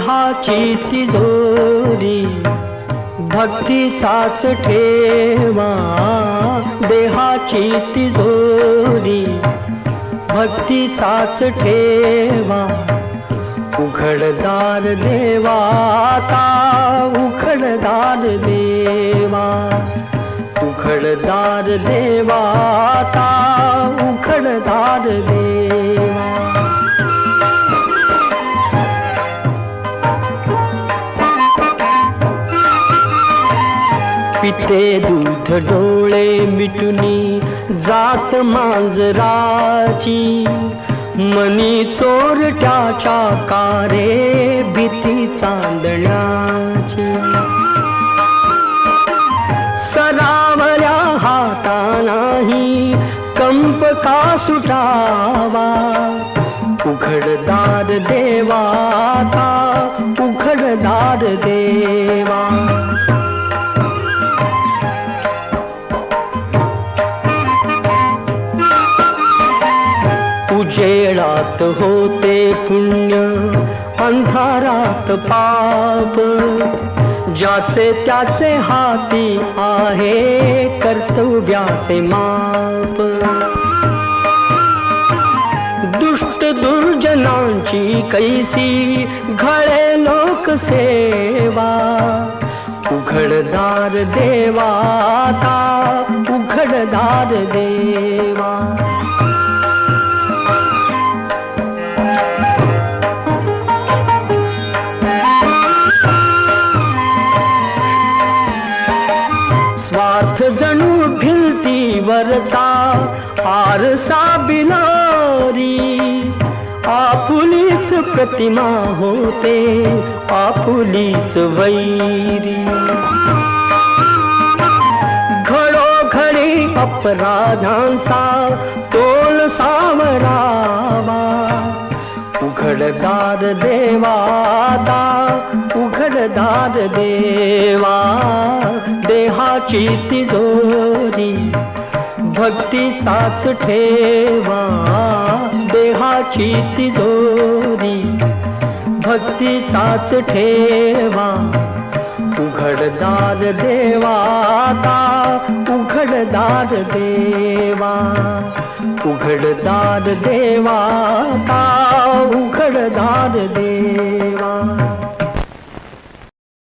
देहाची तिजोरी भक्तीचाच ठेवा, देहाची तिजोरी भक्तीचाच ठेवा. उघडदार देवा आता उघडदार देवा, उघडदार देवा आता उघडदार देवा. पिते दूध डोळे मिटुनी जात मांजराची, मनी चोरट्याच्या कारे भीती चांदण्याची. सरावल्या हातानाही कंप का सुटावा, उघडदार देवा आता उघडदार देवा. उजेडात होते पुण्य अंधारात पाप, ज्याचे त्याचे हाती आहे कर्तव्याचे माप. दुष्ट दुर्जनांची कैसी घळे लोकसेवा, उघडदार देवा आता उघडदार देवा. स्वार्थ जणू भिंतीवरचा आरसा बिलारी, आपुलीच प्रतिमा होते आपुलीच वैरी. घडोघडी अपराधांचा तोल सावरावा, उघडदार देवा आता उघडदार देवा. देहाची तिजोरी भक्तीचाच ठेवा, देहाची तिजोरी भक्तीचाच ठेवा. उघडदार देवा आता उघडदार देवा, उघडदार देवा आता उघडदार देवा.